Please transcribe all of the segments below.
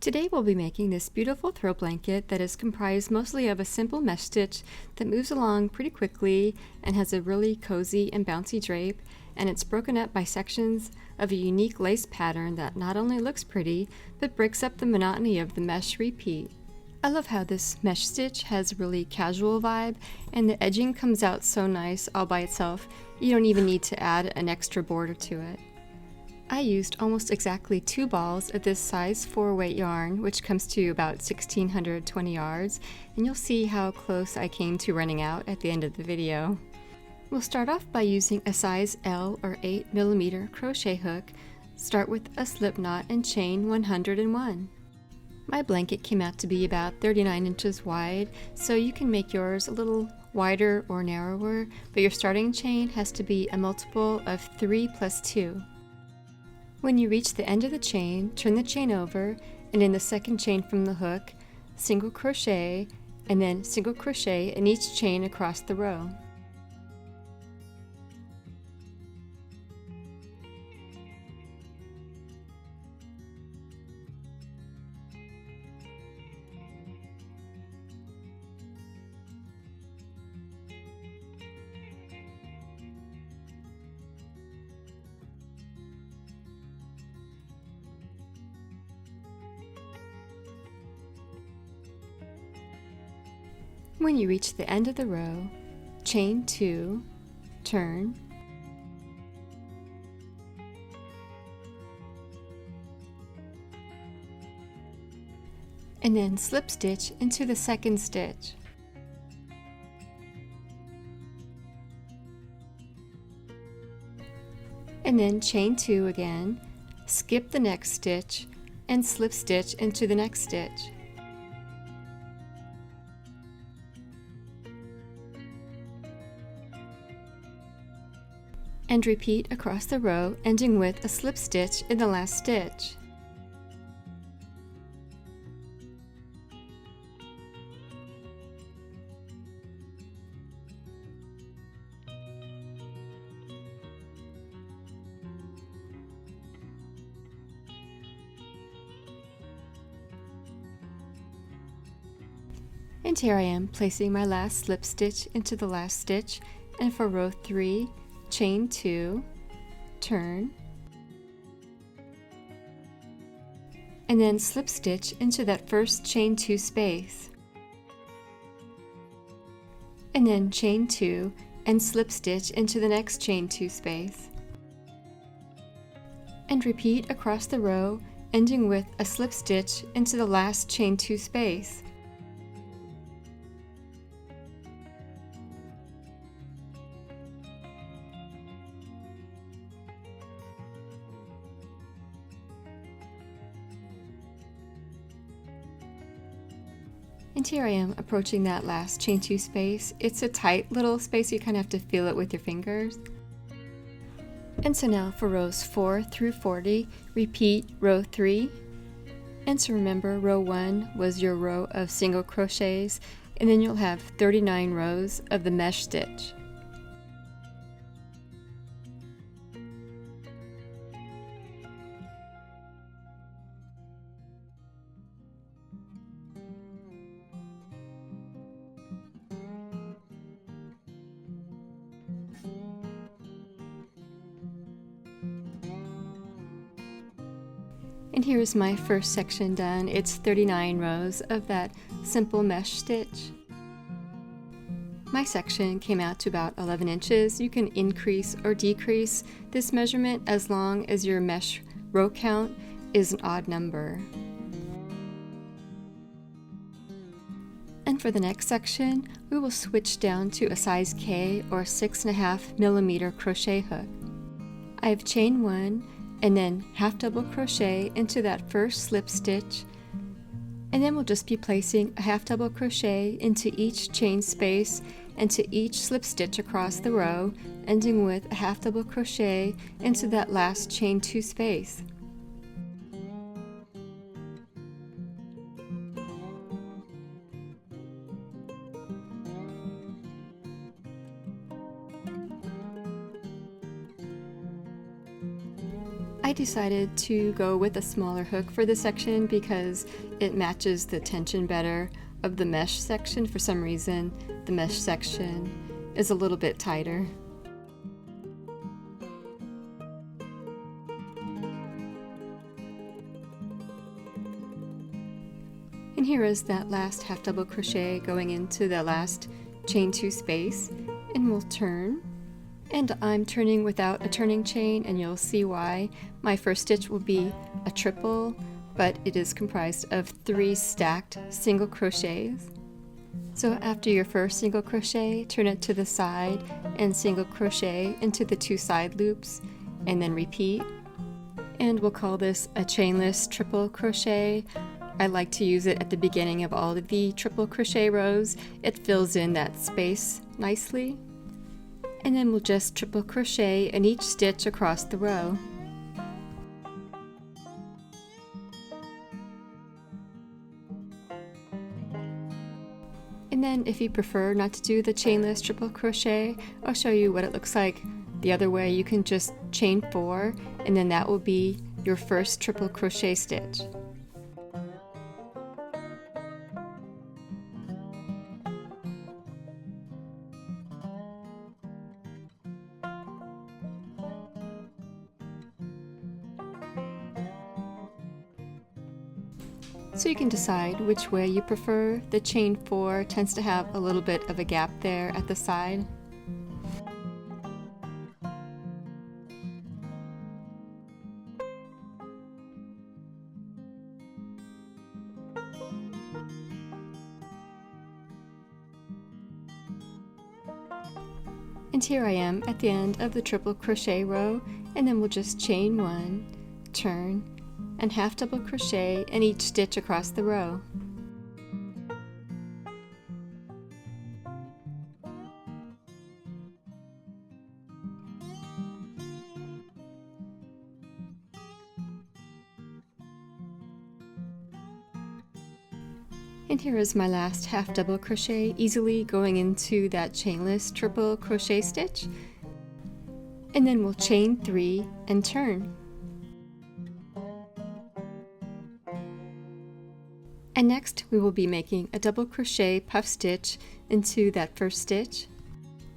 Today we'll be making this beautiful throw blanket that is comprised mostly of a simple mesh stitch that moves along pretty quickly and has a really cozy and bouncy drape, and it's broken up by sections of a unique lace pattern that not only looks pretty, but breaks up the monotony of the mesh repeat. I love how this mesh stitch has a really casual vibe, and the edging comes out so nice all by itself. You don't even need to add an extra border to it. I used almost exactly 2 balls of this size 4 weight yarn, which comes to about 1620 yards, and you'll see how close I came to running out at the end of the video. We'll start off by using a size L or 8mm crochet hook. Start with a slip knot and chain 101. My blanket came out to be about 39 inches wide, so you can make yours a little wider or narrower, but your starting chain has to be a multiple of 3 plus 2. When you reach the end of the chain, turn the chain over, and in the second chain from the hook, single crochet, and then single crochet in each chain across the row. When you reach the end of the row, chain 2, turn, and then slip stitch into the second stitch. And then chain 2 again, skip the next stitch, and slip stitch into the next stitch. And repeat across the row, ending with a slip stitch in the last stitch. And here I am placing my last slip stitch into the last stitch, and for row 3, chain 2, turn, and then slip stitch into that first chain 2 space, and then chain 2 and slip stitch into the next chain 2 space, and repeat across the row, ending with a slip stitch into the last chain 2 space. And here I am approaching that last chain 2 space. It's a tight little space, you kind of have to feel it with your fingers. And so now for rows 4 through 40, repeat row 3. And so remember, row 1 was your row of single crochets, and then you'll have 39 rows of the mesh stitch. And here's my first section done. It's 39 rows of that simple mesh stitch. My section came out to about 11 inches. You can increase or decrease this measurement as long as your mesh row count is an odd number. And for the next section, we will switch down to a size K or 6.5mm crochet hook. I have chain 1 and then half double crochet into that first slip stitch, and then we'll just be placing a half double crochet into each chain space and to each slip stitch across the row, ending with a half double crochet into that last chain 2 space. I decided to go with a smaller hook for this section because it matches the tension better of the mesh section. For some reason, the mesh section is a little bit tighter. And here is that last half double crochet going into the last chain 2 space, and we'll turn. And I'm turning without a turning chain, and you'll see why. My first stitch will be a triple, but it is comprised of 3 stacked single crochets. So after your first single crochet, turn it to the side and single crochet into the 2 side loops, and then repeat. And we'll call this a chainless triple crochet. I like to use it at the beginning of all of the triple crochet rows. It fills in that space nicely. And then we'll just triple crochet in each stitch across the row. And then if you prefer not to do the chainless triple crochet, I'll show you what it looks like the other way. You can just chain 4, and then that will be your first triple crochet stitch. So you can decide which way you prefer. The chain 4 tends to have a little bit of a gap there at the side. And here I am at the end of the triple crochet row, and then we'll just chain 1, turn, and half double crochet in each stitch across the row. And here is my last half double crochet, easily going into that chainless triple crochet stitch. And then we'll chain 3 and turn. And next we will be making a double crochet puff stitch into that first stitch.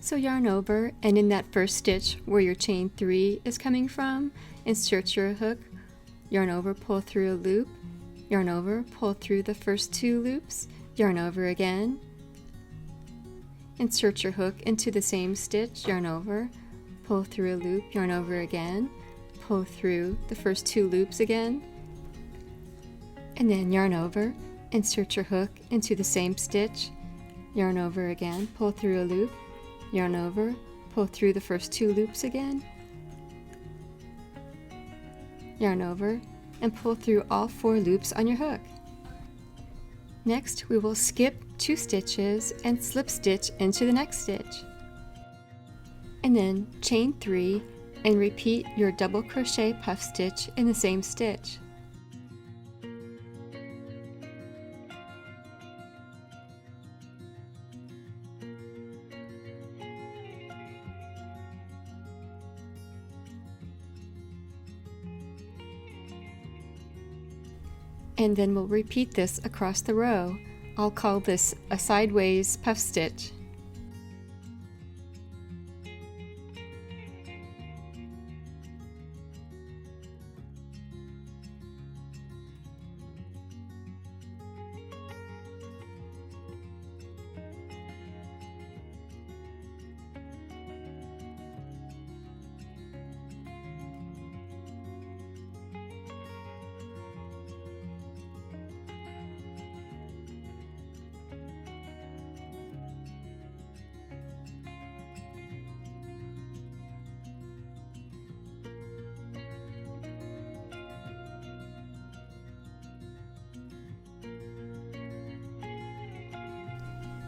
So yarn over, and in that first stitch where your chain 3 is coming from, insert your hook, yarn over, pull through a loop, yarn over, pull through the first 2 loops, yarn over again, insert your hook into the same stitch, yarn over, pull through a loop, yarn over again, pull through the first 2 loops again, and then yarn over, insert your hook into the same stitch, yarn over again, pull through a loop, yarn over, pull through the first 2 loops again, yarn over, and pull through all 4 loops on your hook. Next we will skip 2 stitches and slip stitch into the next stitch, and then chain 3 and repeat your double crochet puff stitch in the same stitch. And then we'll repeat this across the row. I'll call this a sideways puff stitch.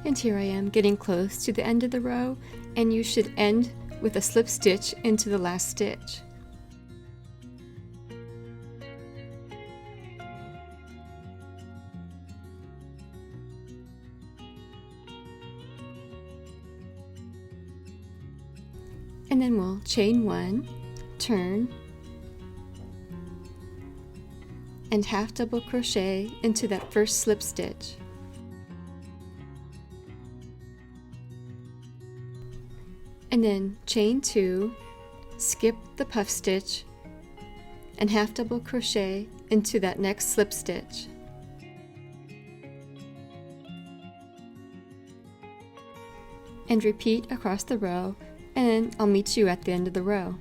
And here I am getting close to the end of the row, and you should end with a slip stitch into the last stitch. And then we'll chain 1, turn, and half double crochet into that first slip stitch. And then chain 2, skip the puff stitch, and half double crochet into that next slip stitch. And repeat across the row, and then I'll meet you at the end of the row.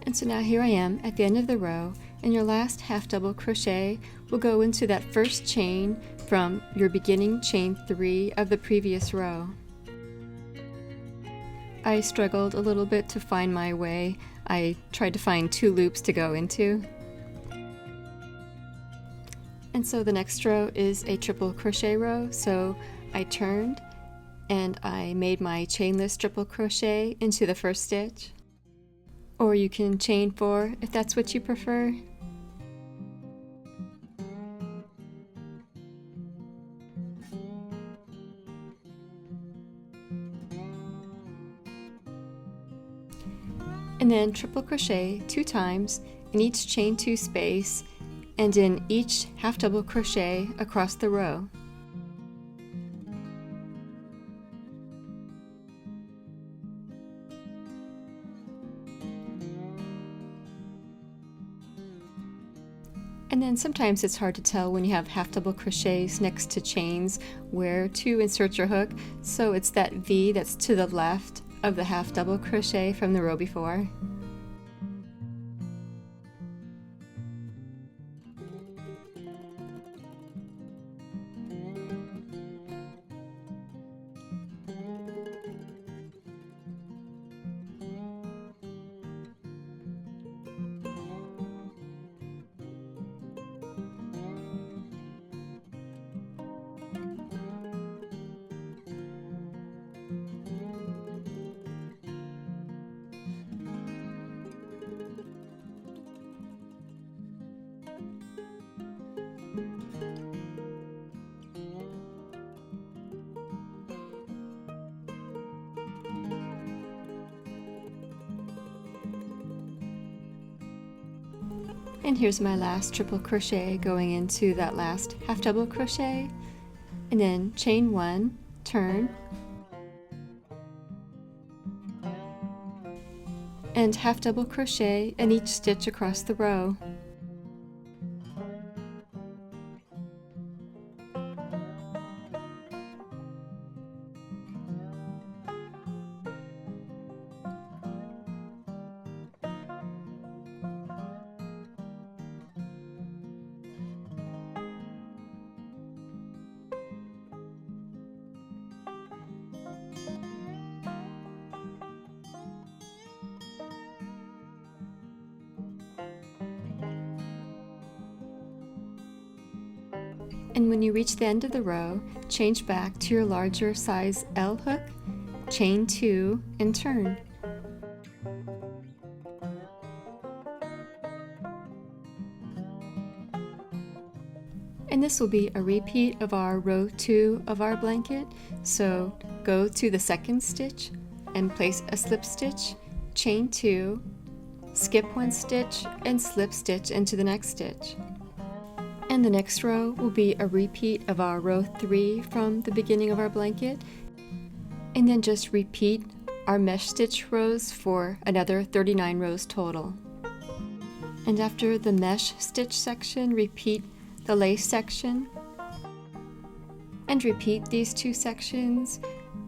And so now here I am at the end of the row, and your last half double crochet will go into that first chain from your beginning chain 3 of the previous row. I struggled a little bit to find my way. I tried to find 2 loops to go into. And so the next row is a triple crochet row, so I turned and I made my chainless triple crochet into the first stitch. Or you can chain 4 if that's what you prefer. And then triple crochet 2 times in each chain 2 space and in each half double crochet across the row. And then sometimes it's hard to tell when you have half double crochets next to chains where to insert your hook, so it's that V that's to the left of the half double crochet from the row before. And here's my last triple crochet going into that last half double crochet, and then chain 1, turn, and half double crochet in each stitch across the row. And when you reach the end of the row, change back to your larger size L hook, chain 2, and turn. And this will be a repeat of our row 2 of our blanket, so go to the second stitch and place a slip stitch, chain 2, skip 1 stitch, and slip stitch into the next stitch. And the next row will be a repeat of our row 3 from the beginning of our blanket, and then just repeat our mesh stitch rows for another 39 rows total. And after the mesh stitch section, repeat the lace section, and repeat these 2 sections,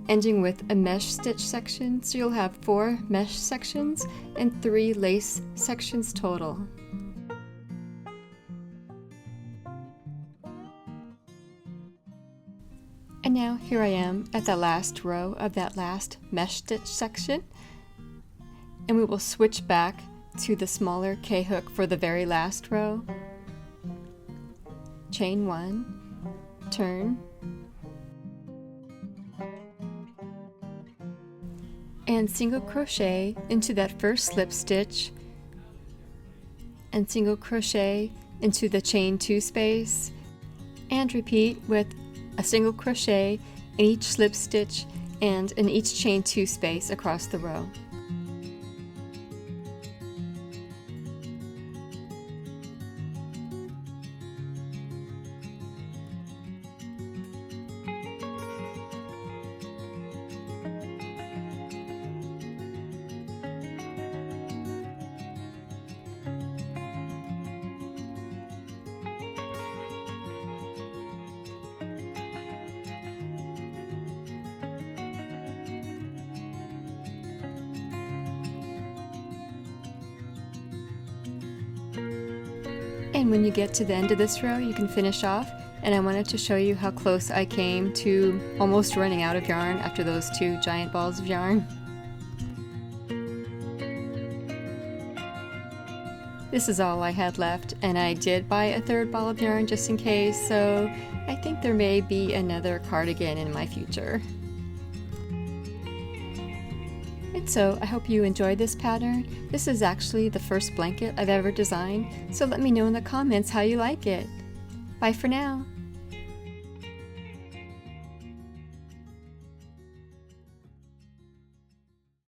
ending with a mesh stitch section, so you'll have 4 mesh sections and 3 lace sections total. And now here I am at the last row of that last mesh stitch section, and we will switch back to the smaller K hook for the very last row. Chain 1, turn, and single crochet into that first slip stitch, and single crochet into the chain 2 space, and repeat with a single crochet in each slip stitch and in each chain 2 space across the row. And when you get to the end of this row, you can finish off, and I wanted to show you how close I came to almost running out of yarn after those 2 giant balls of yarn. This is all I had left, and I did buy a 3rd ball of yarn just in case, so I think there may be another cardigan in my future. And so I hope you enjoyed this pattern. This is actually the first blanket I've ever designed, so let me know in the comments how you like it. Bye for now.